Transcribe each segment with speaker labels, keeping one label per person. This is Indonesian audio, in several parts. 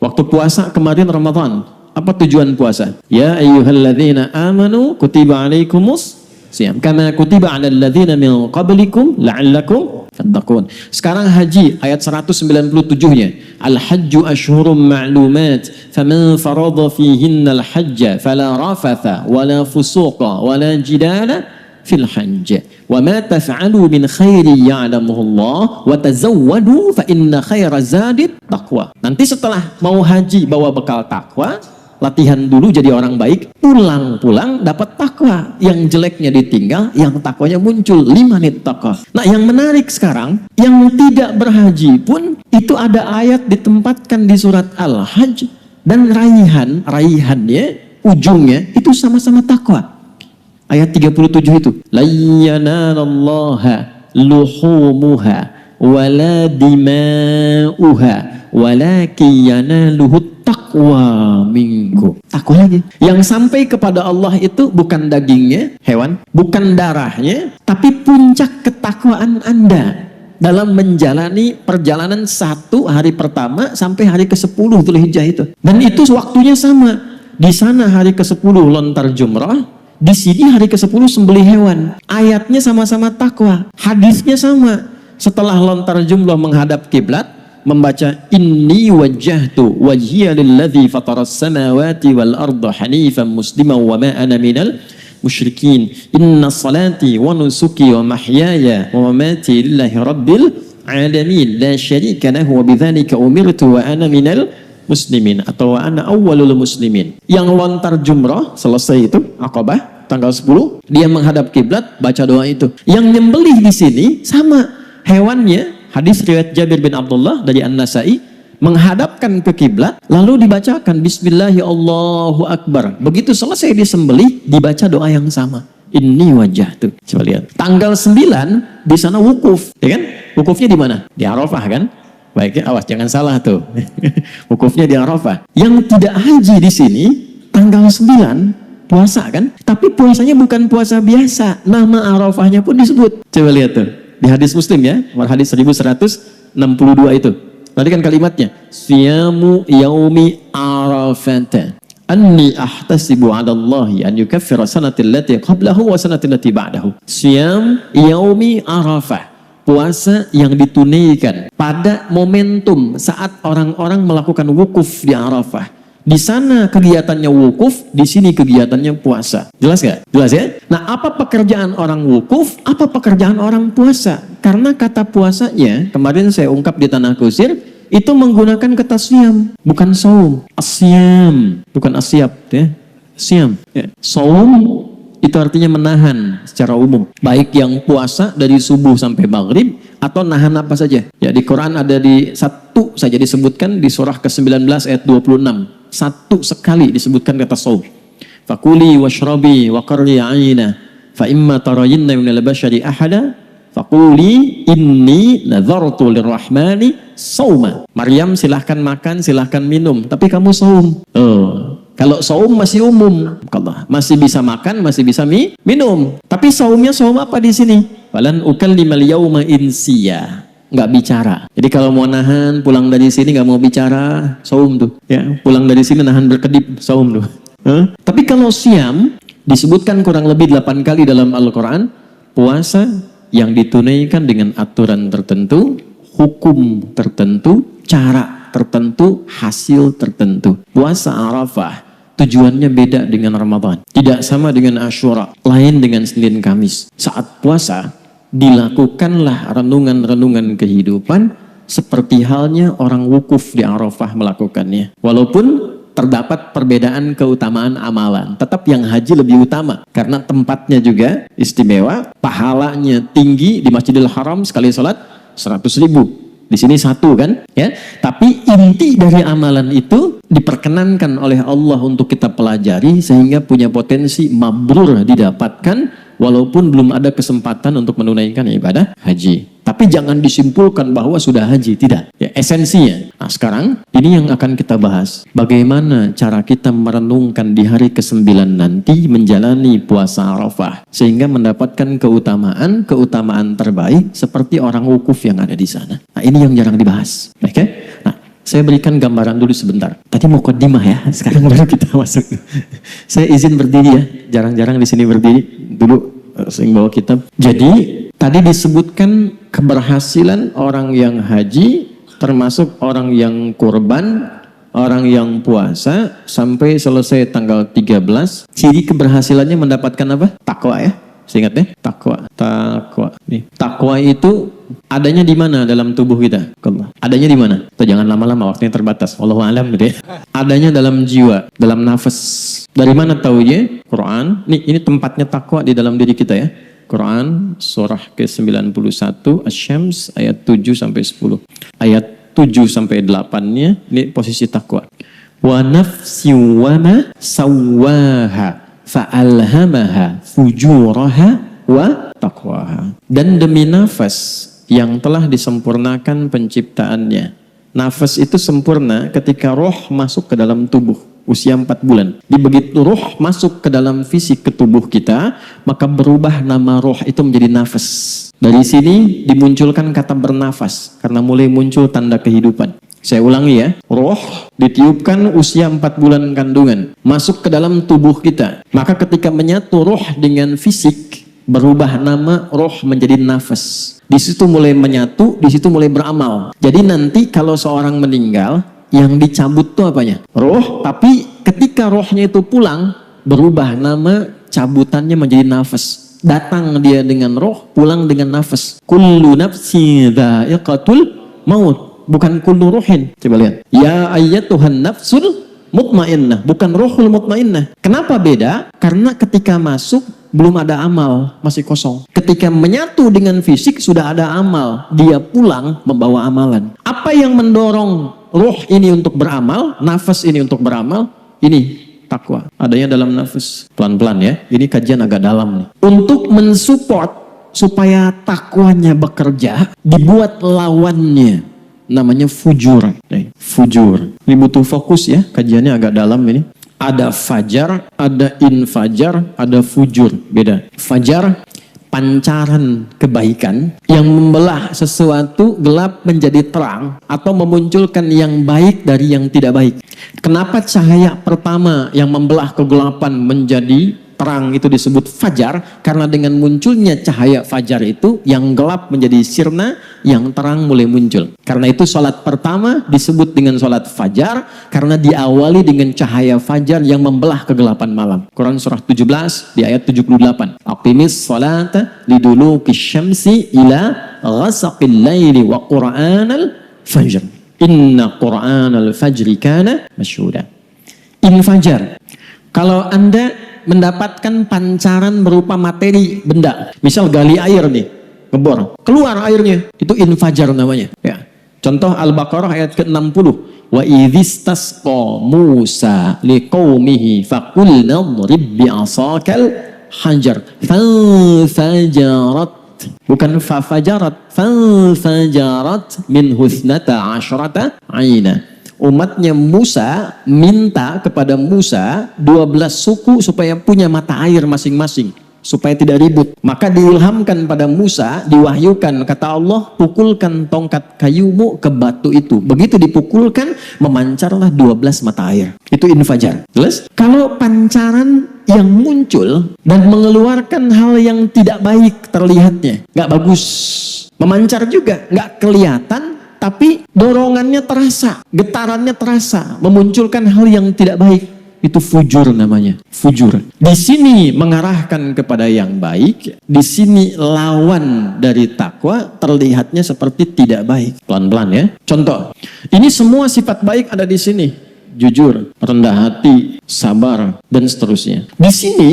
Speaker 1: Waktu puasa kemarin Ramadan, apa tujuan puasa? Ya ayyuhalladzina amanu kutiba alaikumus siyam kama kutiba alal ladzina min qablikum la'allakum tattaqun. Sekarang haji ayat 197-nya. Al-hajju ashhurum ma'lumat faman farada fihinna al-hajja fala rafatha wala fusuqa wala jidala fil hajj. Wa ma taf'alu min khairi ya'lamuhu Allah wa tazawwadu fa inna khaira zadit taqwa. Nanti setelah mau haji bawa bekal takwa, latihan dulu jadi orang baik, pulang-pulang dapat takwa. Yang jeleknya ditinggal, yang takwanya muncul. 5 menit takwa. Nah, yang menarik sekarang, yang tidak berhaji pun itu ada ayat ditempatkan di surat Al-Hajj, dan raihannya, ujungnya itu sama-sama takwa. Ayat 37 itu, la yanalallaha luhumuha wala dima'uha walakin yanaluhut taqwa minkum. Takwa lagi. Yang sampai kepada Allah itu bukan dagingnya, hewan, bukan darahnya, tapi puncak ketakwaan Anda dalam menjalani perjalanan 1 hari pertama sampai hari ke-10 Dzulhijjah itu. Dan itu waktunya sama. Di sana hari ke-10 lontar jumrah, di sini hari ke-10 sembelih hewan. Ayatnya sama-sama takwa, hadisnya sama. Setelah lontar jumrah menghadap kiblat, membaca inni wajjahtu wajhiya lilladzi fataras samawati wal arda hanifan musliman wa ma ana minal musyrikin. Inna salati wa nusuki wa mahyaya wa mamati lillahi rabbil alamin la syarika lahu wa bidzalika umirtu wa ana minal muslimin atau wa ana awwalul muslimin. Yang lontar jumrah selesai itu Aqabah tanggal 10, dia menghadap kiblat baca doa itu. Yang nyembelih di sini sama hewannya, hadis riwayat Jabir bin Abdullah dari An-Nasai, menghadapkan ke kiblat lalu dibacakan bismillahi Allahu akbar. Begitu selesai disembelih dibaca doa yang sama. Inni wajjahtu. Coba lihat. Tanggal 9 di sana wukuf, ya kan? Wukufnya di mana? Di Arafah kan? Baik, awas jangan salah tuh. Wukufnya di Arafah. Yang tidak haji di sini tanggal 9 puasa kan? Tapi puasanya bukan puasa biasa. Nama Arafahnya pun disebut. Coba lihat tuh. Di hadis Muslim ya, hadis 1162 itu. Tadi kan kalimatnya, siyamu yaumi arafata anni ahtasibu 'ala Allahi an yukaffira sanati allati qablahu wa sanati allati ba'dahu. Siyam yaumi arafah. Puasa yang ditunaikan pada momentum saat orang-orang melakukan wukuf di Arafah. Di sana kegiatannya wukuf, di sini kegiatannya puasa. Jelas gak? Jelas ya? Nah, apa pekerjaan orang wukuf, apa pekerjaan orang puasa? Karena kata puasanya, kemarin saya ungkap di Tanah Kusir, itu menggunakan kata siam, bukan saum. Asyam, bukan asyab ya. Siam. Ya. Saum itu artinya menahan secara umum. Baik yang puasa dari subuh sampai maghrib, atau nahan apa saja. Ya, di Quran ada di satu saja disebutkan di surah ke-19 ayat 26. Satu sekali disebutkan kata saum. Fakuli washrabi wa qarri a'ina fa imma tarayinna minal bashari ahada fakuli inni nadhartu lirrahmani sauma. Maryam silahkan makan, silahkan minum, tapi kamu saum. Kalau saum masih umum, Allah masih bisa makan, masih bisa minum. Tapi saumnya saum apa di sini? Falan ukallimal yauma insiya, nggak bicara. Jadi kalau mau nahan, pulang dari sini nggak mau bicara, saum tuh. Ya, pulang dari sini nahan berkedip, saum tuh. Tapi kalau siam disebutkan kurang lebih 8 kali dalam Al-Quran, puasa yang ditunaikan dengan aturan tertentu, hukum tertentu, cara tertentu, hasil tertentu. Puasa Arafah tujuannya beda dengan Ramadan. Tidak sama dengan Asyura, lain dengan Senin Kamis. Saat puasa, dilakukanlah renungan-renungan kehidupan seperti halnya orang wukuf di Arafah melakukannya. Walaupun terdapat perbedaan keutamaan amalan, tetap yang haji lebih utama karena tempatnya juga istimewa, pahalanya tinggi. Di Masjidil Haram sekali sholat 100.000. Di sini 1 kan, ya. Tapi inti dari amalan itu diperkenankan oleh Allah untuk kita pelajari sehingga punya potensi mabrur didapatkan walaupun belum ada kesempatan untuk menunaikan ibadah haji. Tapi Tapi jangan disimpulkan bahwa sudah haji, tidak. Ya, esensinya. Nah, sekarang ini yang akan kita bahas. Bagaimana cara kita merenungkan di hari ke-9 nanti menjalani puasa Arafah sehingga mendapatkan keutamaan terbaik seperti orang wukuf yang ada di sana. Nah, ini yang jarang dibahas. Oke? Nah, saya berikan gambaran dulu sebentar. Tadi mukaddimah ya, sekarang baru kita masuk. Saya izin berdiri ya, jarang-jarang di sini berdiri. Dulu saya bawa kitab. Jadi tadi disebutkan keberhasilan orang yang haji, termasuk orang yang kurban, orang yang puasa sampai selesai tanggal 13. Ciri keberhasilannya mendapatkan apa? Takwa ya. Ingat ya, takwa. Nih, takwa itu adanya di mana dalam tubuh kita? Adanya di mana? Tuh, jangan lama-lama, waktunya terbatas. Wallahu a'lam gitu ya. Adanya dalam jiwa, dalam nafas. Dari mana taunya? Quran. Ini tempatnya takwa di dalam diri kita ya. Quran surah ke-91 Asy-Syams ayat 7 sampai 10. Ayat 7 sampai 8-nya ini posisi takwa. Wa nafsi wa ma sawwaha fa'alhamaha fujuraha wa taqwaha. Dan demi nafas yang telah disempurnakan penciptaannya. Nafas itu sempurna ketika roh masuk ke dalam tubuh usia 4 bulan. Di begitu roh masuk ke dalam fisik ke tubuh kita, maka berubah nama roh itu menjadi nafas. Dari sini dimunculkan kata bernafas karena mulai muncul tanda kehidupan. Saya ulangi ya, roh ditiupkan usia 4 bulan kandungan, masuk ke dalam tubuh kita. Maka ketika menyatu roh dengan fisik, berubah nama roh menjadi nafas. Di situ mulai menyatu, di situ mulai beramal. Jadi nanti kalau seorang meninggal, yang dicabut itu apanya? Roh, tapi ketika rohnya itu pulang, berubah nama cabutannya menjadi nafas. Datang dia dengan roh, pulang dengan nafas. Kullu nafsi dha'iqatul maut. Bukan kullu ruhin. Coba lihat. Ya ayyatuhan nafsul mutmainnah. Bukan ruhul mutmainnah. Kenapa beda? Karena ketika masuk belum ada amal, masih kosong. Ketika menyatu dengan fisik sudah ada amal. Dia pulang membawa amalan. Apa yang mendorong ruh ini untuk beramal, nafas ini untuk beramal? Ini takwa. Adanya dalam nafas. Pelan-pelan ya. Ini kajian agak dalam nih. Untuk mensupport supaya takwanya bekerja, dibuat lawannya. Namanya fujur. Fujur. Ini butuh fokus ya, kajiannya agak dalam ini. Ada fajar, ada infajar, ada fujur. Beda. Fajar, pancaran kebaikan yang membelah sesuatu gelap menjadi terang atau memunculkan yang baik dari yang tidak baik. Kenapa cahaya pertama yang membelah kegelapan menjadi terang itu disebut fajar? Karena dengan munculnya cahaya fajar itu yang gelap menjadi sirna, yang terang mulai muncul. Karena itu sholat pertama disebut dengan sholat fajar karena diawali dengan cahaya fajar yang membelah kegelapan malam. Quran surah 17 di ayat 78. Aqimis sholata liduluki syamsi ila ghasaqil laili wa qur'anal fajr. Inna qur'anal fajri kana masyhuda. Infajar. Kalau Anda mendapatkan pancaran berupa materi benda, misal gali air nih, ngebor, keluar airnya, itu infajar namanya ya. Contoh Al-Baqarah ayat ke-60, wa idzistasqa Musa liqaumihi faqulna idrib bi'asakal hajar fanfajarat, bukan fafajarat, fanfajarat min husnata asyrata aina. Umatnya Musa minta kepada Musa 12 suku supaya punya mata air masing-masing, supaya tidak ribut. Maka diilhamkan pada Musa, diwahyukan, kata Allah, pukulkan tongkat kayumu ke batu itu. Begitu dipukulkan, memancarlah 12 mata air. Itu infajar. Jelas? Kalau pancaran yang muncul dan mengeluarkan hal yang tidak baik terlihatnya, nggak bagus. Memancar juga, nggak kelihatan, tapi dorongannya terasa, getarannya terasa, memunculkan hal yang tidak baik. Itu fujur namanya, fujur. Di sini mengarahkan kepada yang baik, di sini lawan dari takwa, terlihatnya seperti tidak baik. Pelan-pelan ya. Contoh, ini semua sifat baik ada di sini. Jujur, rendah hati, sabar, dan seterusnya. Di sini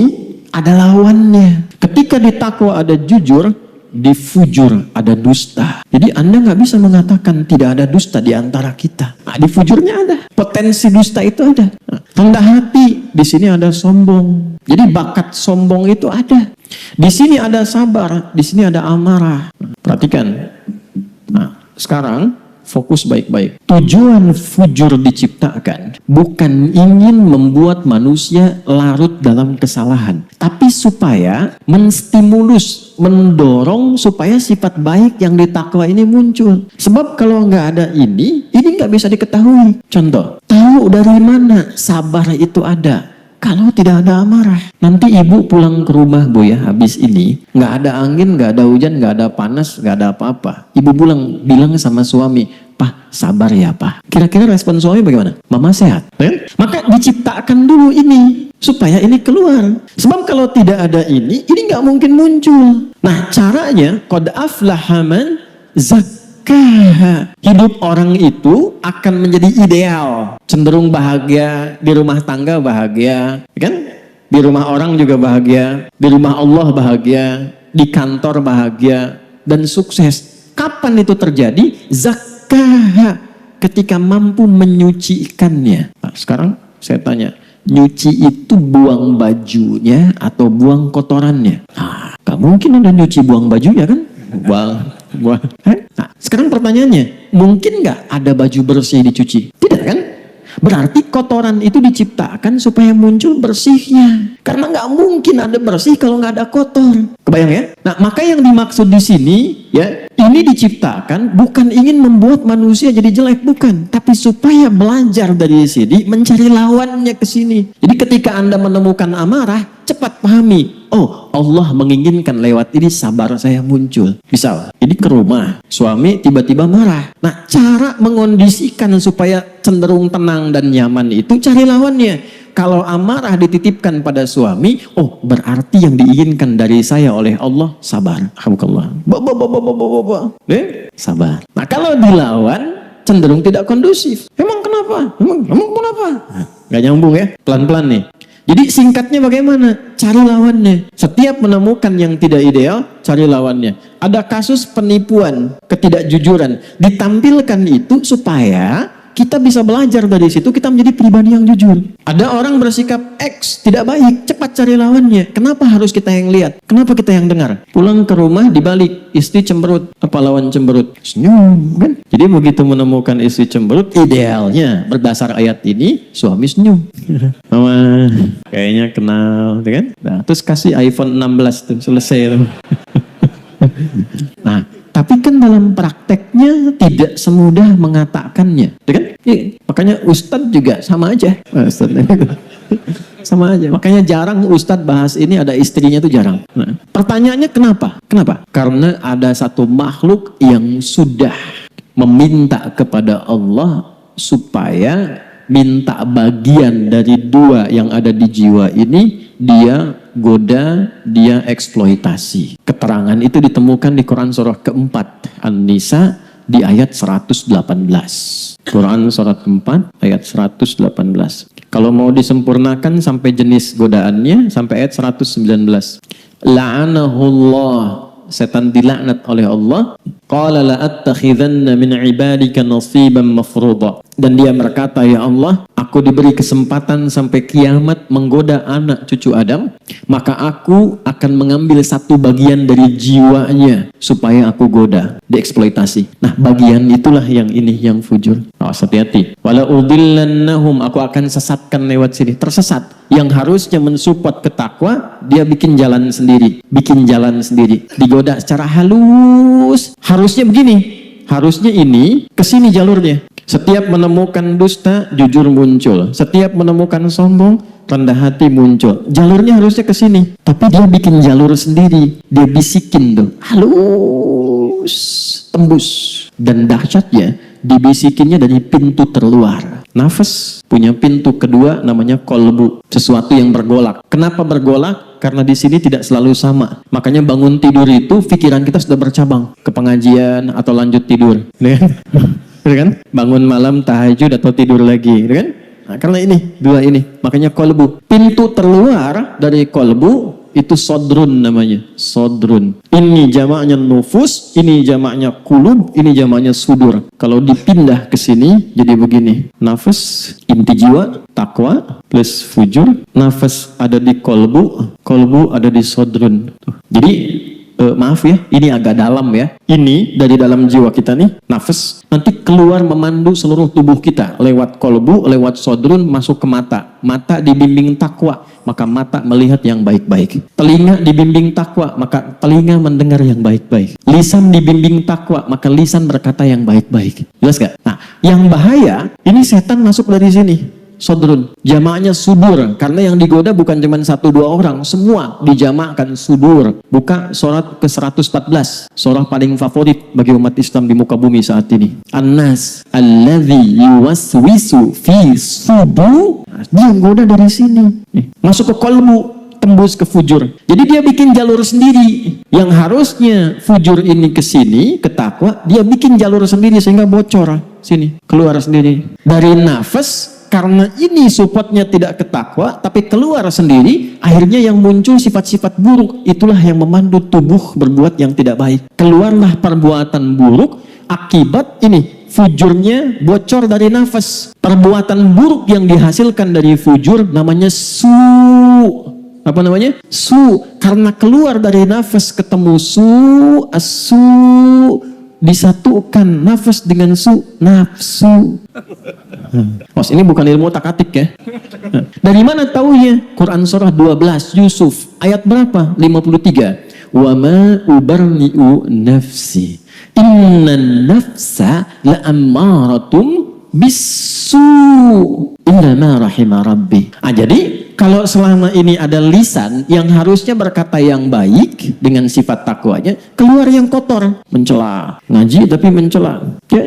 Speaker 1: ada lawannya. Ketika di takwa ada jujur, di fujur ada dusta. Jadi Anda nggak bisa mengatakan tidak ada dusta di antara kita. Nah, di fujurnya ada. Potensi dusta itu ada. Nah, rendah hati, di sini ada sombong. Jadi bakat sombong itu ada. Di sini ada sabar, di sini ada amarah. Nah, perhatikan, sekarang fokus baik-baik. Tujuan fujur diciptakan bukan ingin membuat manusia larut dalam kesalahan, tapi supaya menstimulus, mendorong supaya sifat baik yang ditakwa ini muncul. Sebab kalau nggak ada ini nggak bisa diketahui. Contoh, tahu dari mana sabar itu ada? Kalau tidak ada amarah. Nanti ibu pulang ke rumah, Bu, ya, habis ini nggak ada angin, nggak ada hujan, nggak ada panas, nggak ada apa-apa. Ibu pulang bilang sama suami, "Pak, sabar ya, Pak." Kira-kira respon suami bagaimana? Mama sehat, kan? Maka diciptakan dulu ini supaya ini keluar. Sebab kalau tidak ada ini nggak mungkin muncul. Nah, caranya qad aflaha man zakkaha. Hidup orang itu akan menjadi ideal, cenderung bahagia, di rumah tangga bahagia, kan? Di rumah orang juga bahagia, di rumah Allah bahagia, di kantor bahagia, dan sukses. Kapan itu terjadi? Zakkaha, ketika mampu menyucikannya. Nah, sekarang saya tanya, nyuci itu buang bajunya atau buang kotorannya? Nah, gak mungkin ada nyuci buang bajunya, kan? Buang. Nah, sekarang pertanyaannya, mungkin nggak ada baju bersih dicuci? Tidak, kan? Berarti kotoran itu diciptakan supaya muncul bersihnya. Karena nggak mungkin ada bersih kalau nggak ada kotor. Kebayang ya? Nah, maka yang dimaksud di sini, ya, ini diciptakan bukan ingin membuat manusia jadi jelek, bukan. Tapi supaya belajar dari sini, mencari lawannya ke sini. Jadi ketika Anda menemukan amarah, cepat pahami, oh, Allah menginginkan lewat ini sabar saya muncul. Misal, ini ke rumah, suami tiba-tiba marah. Nah, cara mengondisikan supaya cenderung tenang dan nyaman itu cari lawannya. Kalau amarah dititipkan pada suami, oh, berarti yang diinginkan dari saya oleh Allah sabar. Alhamdulillah. Sabar. Nah, kalau dilawan cenderung tidak kondusif. Emang kenapa? Emang kenapa? Gak nyambung ya. Pelan-pelan nih. Jadi singkatnya bagaimana? Cari lawannya. Setiap menemukan yang tidak ideal, cari lawannya. Ada kasus penipuan, ketidakjujuran. Ditampilkan itu supaya kita bisa belajar dari situ, kita menjadi pribadi yang jujur. Ada orang bersikap X, tidak baik, cepat cari lawannya. Kenapa harus kita yang lihat? Kenapa kita yang dengar? Pulang ke rumah dibalik, istri cemberut. Apa lawan cemberut? Senyum, kan? Jadi begitu menemukan istri cemberut, idealnya berdasar ayat ini, suami senyum. Mama, kayaknya kenal, kan? Nah, terus kasih iPhone 16 tuh, selesai tuh. Nah, tapi kan dalam prakteknya tidak semudah mengatakannya, ya kan? Makanya Ustadz juga sama aja. Sama aja. Makanya jarang Ustadz bahas ini ada istrinya tuh jarang. Nah, pertanyaannya kenapa? Kenapa? Karena ada satu makhluk yang sudah meminta kepada Allah supaya minta bagian dari dua yang ada di jiwa ini, dia goda, dia eksploitasi. Keterangan itu ditemukan di Quran surah keempat An-Nisa di ayat 118. Quran surah keempat ayat 118. Kalau mau disempurnakan sampai jenis godaannya sampai ayat 119. La'anahullah, setan dilaknat oleh Allah. Qala la'attakhidhanna min ibadika nasiban mafruḍa. Dan dia berkata, ya Allah, aku diberi kesempatan sampai kiamat menggoda anak cucu Adam, maka aku akan mengambil satu bagian dari jiwanya supaya aku goda, dieksploitasi. Nah, bagian itulah yang ini yang fujur. Awas, hati-hati. Wala udillannahum, aku akan sesatkan lewat sini. Tersesat. Yang harusnya mensupport ke takwa, dia bikin jalan sendiri. Bikin jalan sendiri. Digoda secara halus. Harusnya begini. Harusnya ini, kesini jalurnya. Setiap menemukan dusta, jujur muncul. Setiap menemukan sombong, rendah hati muncul. Jalurnya harusnya ke sini, tapi dia bikin jalur sendiri. Dia bisikin tuh, halus, tembus. Dan dahsyatnya, dibisikinnya dari pintu terluar. Nafas punya pintu kedua namanya kolbu, sesuatu yang bergolak. Kenapa bergolak? Karena di sini tidak selalu sama. Makanya bangun tidur itu pikiran kita sudah bercabang ke pengajian atau lanjut tidur, kan? Bangun malam tahajud atau tidur lagi, kan? Nah, karena ini dua ini, makanya kolbu. Pintu terluar dari kolbu itu sodrun namanya, sodrun. Ini jamaknya nufus, ini jamaknya kulub, ini jamaknya sudur. Kalau dipindah ke sini jadi begini. Nafas inti jiwa, takwa plus fujur. Nafas ada di kolbu, kolbu ada di sodrun. Jadi maaf ya, ini agak dalam ya. Ini dari dalam jiwa kita nih, nafas, nanti keluar memandu seluruh tubuh kita lewat kolbu, lewat sodrun, masuk ke mata. Mata dibimbing takwa, maka mata melihat yang baik-baik. Telinga dibimbing takwa, maka telinga mendengar yang baik-baik. Lisan dibimbing takwa, maka lisan berkata yang baik-baik. Jelas gak? Nah, yang bahaya ini setan masuk dari sini. Sodrun, jamaknya sudur, karena yang digoda bukan cuma 1-2 orang, semua dijamakkan sudur. Buka surat ke 114, surah paling favorit bagi umat Islam di muka bumi saat ini. An-nas alladzi yuwaswisu fi sudur, dia goda dari sini, masuk ke kolbu, tembus ke fujur. Jadi dia bikin jalur sendiri. Yang harusnya fujur ini ke sini, ke takwa, dia bikin jalur sendiri sehingga bocor sini, keluar sendiri dari nafas. Karena ini supportnya tidak ke takwa, tapi keluar sendiri, akhirnya yang muncul sifat-sifat buruk. Itulah yang memandu tubuh berbuat yang tidak baik. Keluarlah perbuatan buruk akibat ini, fujurnya bocor dari nafas. Perbuatan buruk yang dihasilkan dari fujur namanya su. Apa namanya? Su. Karena keluar dari nafas ketemu su, asu, disatukan nafas dengan su, nafsu. Mas, ini bukan ilmu takatik ya. Dari mana taunya? Quran surah 12 Yusuf ayat berapa? 53. Wa ma ubarni'u nafsi innan nafsa la'ammaratum bisu illa ma rahima rabbi. Jadi kalau selama ini ada lisan yang harusnya berkata yang baik dengan sifat takwanya, keluar yang kotor, mencela, ngaji tapi mencela, ya,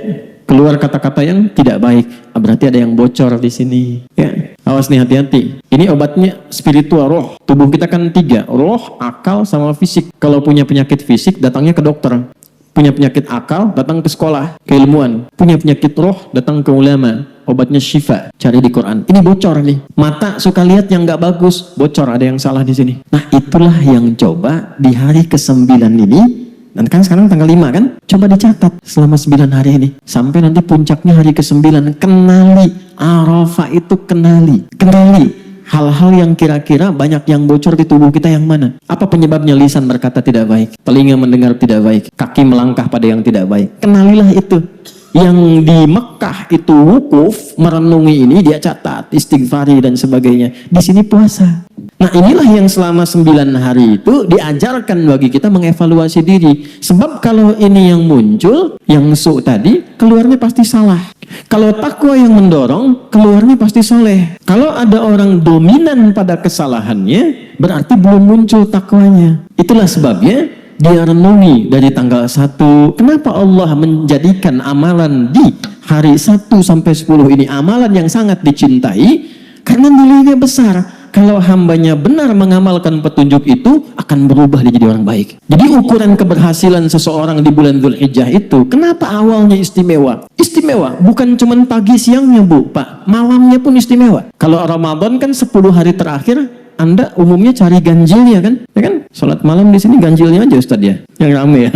Speaker 1: keluar kata-kata yang tidak baik, berarti ada yang bocor di sini, ya. Awas nih, hati-hati. Ini obatnya spiritual, roh. Tubuh kita kan 3, roh, akal, sama fisik. Kalau punya penyakit fisik, datangnya ke dokter. Punya penyakit akal, datang ke sekolah, keilmuan. Punya penyakit roh, datang ke ulama. Obatnya syifa, cari di Quran. Ini bocor nih. Mata suka lihat yang nggak bagus, bocor, ada yang salah di sini. Nah, itulah yang coba di hari ke-9 ini. Dan kan sekarang tanggal 5 kan? Coba dicatat selama 9 hari ini. Sampai nanti puncaknya hari ke-9. Kenali. Arafah itu kenali. Kenali hal-hal yang kira-kira banyak yang bocor di tubuh kita yang mana? Apa penyebabnya? Lisan berkata tidak baik. Telinga mendengar tidak baik. Kaki melangkah pada yang tidak baik. Kenalilah itu. Yang di Mekah itu wukuf, merenungi ini dia catat, istighfari dan sebagainya. Di sini puasa. Nah, inilah yang selama 9 hari itu diajarkan bagi kita mengevaluasi diri. Sebab kalau ini yang muncul, yang su tadi, keluarnya pasti salah. Kalau takwa yang mendorong, keluarnya pasti soleh. Kalau ada orang dominan pada kesalahannya, berarti belum muncul takwanya. Itulah sebabnya dia renungi dari tanggal 1. Kenapa Allah menjadikan amalan di hari 1 sampai 10 ini amalan yang sangat dicintai? Karena nilainya besar. Kalau hambanya benar mengamalkan petunjuk itu, akan berubah dia jadi orang baik. Jadi ukuran keberhasilan seseorang di bulan Dzulhijjah itu, kenapa awalnya istimewa? Istimewa, bukan cuma pagi siangnya, Bu, Pak. Malamnya pun istimewa. Kalau Ramadan kan 10 hari terakhir, Anda umumnya cari ganjilnya kan? Ya kan? Salat malam di sini ganjilnya aja Ustadz ya, yang rame ya.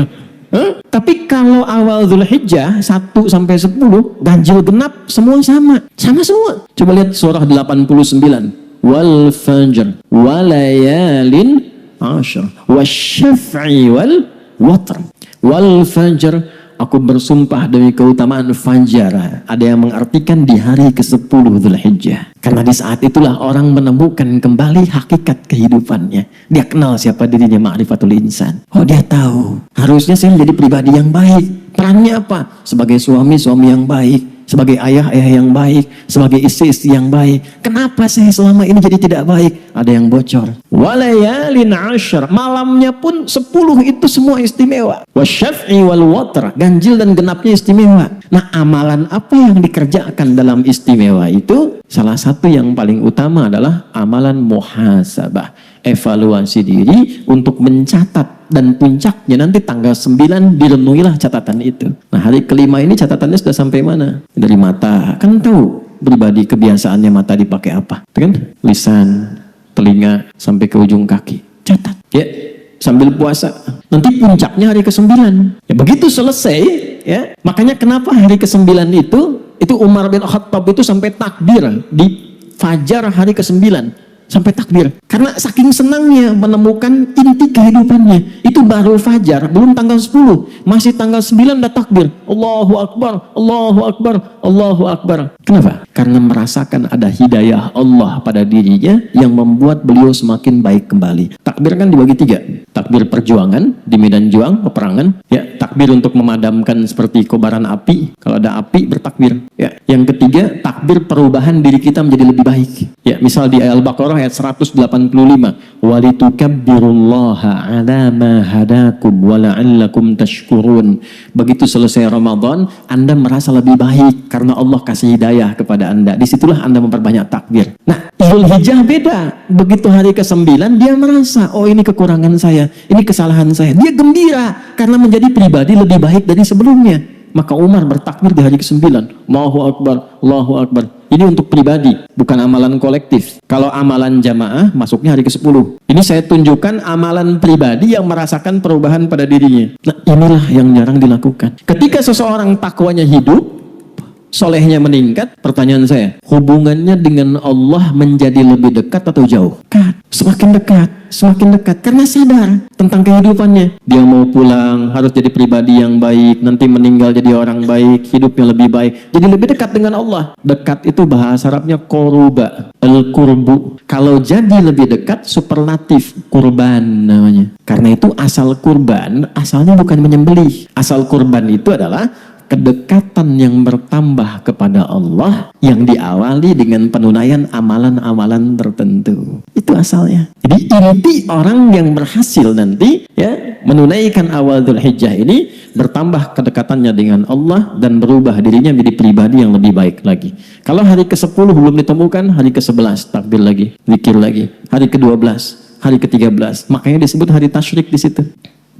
Speaker 1: Tapi kalau awal Dzulhijjah 1 sampai 10, ganjil genap semua sama. Sama semua. Coba lihat surah 89. Wal fajr walayalin ashar wasyaf'i wal watr. Wal fajr, aku bersumpah demi keutamaan fajar. Ada yang mengartikan di hari ke-10 Dzulhijjah. Karena di saat itulah orang menemukan kembali hakikat kehidupannya. Dia kenal siapa dirinya, ma'rifatul insan. Oh, dia tahu. Harusnya saya menjadi pribadi yang baik. Perannya apa? Sebagai suami, suami yang baik. Sebagai ayah, ayah yang baik. Sebagai istri, istri yang baik. Kenapa saya selama ini jadi tidak baik? Ada yang bocor. Walayalin ashar. Malamnya pun 10 itu semua istimewa. Wasyaf'i wal watr. Ganjil dan genapnya istimewa. Nah, amalan apa yang dikerjakan dalam istimewa itu? Salah satu yang paling utama adalah amalan muhasabah. Evaluasi diri untuk mencatat, dan puncaknya nanti tanggal 9 direnungilah catatan itu. Nah, hari ke-5 ini catatannya sudah sampai mana? Dari mata, kan tahu pribadi kebiasaannya mata dipakai apa, kan? Lisan, telinga, sampai ke ujung kaki. Catat, ya, sambil puasa. Nanti puncaknya hari ke-9. Ya, begitu selesai, ya. Makanya kenapa hari ke-9 itu Umar bin Khattab itu sampai takbir di fajar hari ke-9. sampai takbir. Karena saking senangnya menemukan inti kehidupannya. Itu baru fajar, belum tanggal 10. Masih tanggal 9 udah takbir. Allahu Akbar, Allahu Akbar, Allahu Akbar. Kenapa? Karena merasakan ada hidayah Allah pada dirinya yang membuat beliau semakin baik kembali. Takbir kan dibagi 3. Takbir perjuangan di medan juang, peperangan. Ya, takbir untuk memadamkan seperti kobaran api. Kalau ada api bertakbir. Ya, yang ketiga takbir perubahan diri kita menjadi lebih baik. Ya, misal di Al-Baqarah ayat 185, walitukabbirullaha ala ma hadakum wa la'allakum tashkurun. Begitu selesai Ramadan, Anda merasa lebih baik karena Allah kasih hidayah kepada Anda. Disitulah Anda memperbanyak takbir. Nah, Dzulhijjah beda. Begitu hari ke-9 dia merasa, oh ini kekurangan saya, ini kesalahan saya. Dia gembira karena menjadi pribadi lebih baik dari sebelumnya. Maka Umar bertakbir di hari ke-9. Allahu Akbar, Allahu Akbar. Ini untuk pribadi, bukan amalan kolektif. Kalau amalan jamaah, masuknya hari ke-10. Ini saya tunjukkan amalan pribadi yang merasakan perubahan pada dirinya. Nah, inilah yang jarang dilakukan. Ketika seseorang takwanya hidup, solehnya meningkat, pertanyaan saya, hubungannya dengan Allah menjadi lebih dekat atau jauh? Dekat. Semakin dekat, semakin dekat. Karena sadar tentang kehidupannya. Dia mau pulang, harus jadi pribadi yang baik. Nanti meninggal jadi orang baik, hidupnya lebih baik. Jadi lebih dekat dengan Allah. Dekat itu bahasa Arabnya koruba, al-kurbu. Kalau jadi lebih dekat, superlatif, kurban namanya. Karena itu asal kurban, asalnya bukan menyembelih. Asal kurban itu adalah kedekatan yang bertambah kepada Allah yang diawali dengan penunaian amalan-amalan tertentu. Itu asalnya. Jadi inti orang yang berhasil nanti ya menunaikan awal Dzulhijjah ini bertambah kedekatannya dengan Allah dan berubah dirinya menjadi pribadi yang lebih baik lagi. Kalau hari ke-10 belum ditemukan, hari ke-11 takbir lagi, zikir lagi. Hari ke-12, hari ke-13, makanya disebut hari tasyrik di situ.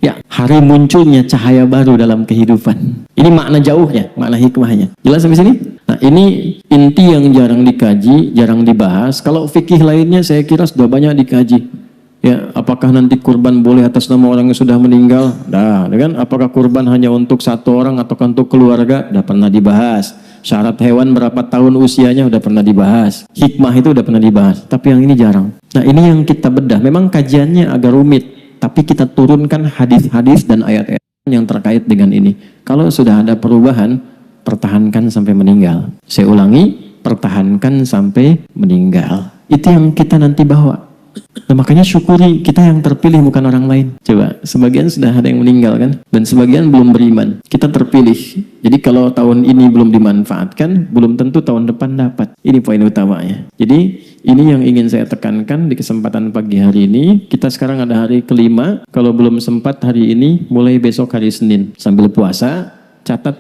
Speaker 1: Ya, hari munculnya cahaya baru dalam kehidupan. Ini makna jauhnya, makna hikmahnya. Jelas sampai sini? Nah, ini inti yang jarang dikaji, jarang dibahas. Kalau fikih lainnya saya kira sudah banyak dikaji. Ya, apakah nanti kurban boleh atas nama orang yang sudah meninggal? Dah, kan? Apakah kurban hanya untuk satu orang atau untuk keluarga? Sudah pernah dibahas. Syarat hewan berapa tahun usianya udah pernah dibahas. Hikmah itu udah pernah dibahas. Tapi yang ini jarang. Nah, ini yang kita bedah. Memang kajiannya agak rumit. Tapi kita turunkan hadis-hadis dan ayat-ayat yang terkait dengan ini. Kalau sudah ada perubahan, pertahankan sampai meninggal. Saya ulangi, pertahankan sampai meninggal. Itu yang kita nanti bawa. Nah, makanya syukuri kita yang terpilih bukan orang lain. Coba, sebagian sudah ada yang meninggal kan? Dan sebagian belum beriman. Kita terpilih. Jadi kalau tahun ini belum dimanfaatkan, belum tentu tahun depan dapat. Ini poin utamanya. Jadi ini yang ingin saya tekankan di kesempatan pagi hari ini. Kita sekarang ada hari ke-5. Kalau belum sempat hari ini, mulai besok hari Senin. Sambil puasa, catat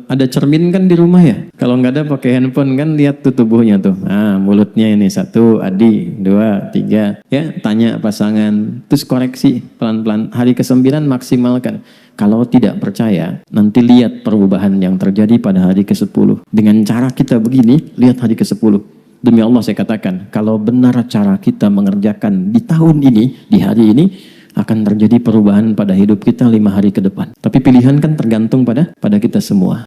Speaker 1: ada cermin kan di rumah ya. Kalau nggak ada pakai handphone kan lihat tuh tubuhnya tuh. Ah, mulutnya ini 1, Adi, 2, 3. Ya, tanya pasangan. Terus koreksi pelan-pelan. Hari ke-9 maksimalkan. Kalau tidak percaya, nanti lihat perubahan yang terjadi pada hari ke-10. Dengan cara kita begini, lihat hari ke-10. Demi Allah saya katakan, kalau benar cara kita mengerjakan di tahun ini, di hari ini, akan terjadi perubahan pada hidup kita 5 hari ke depan. Tapi pilihan kan tergantung pada kita semua.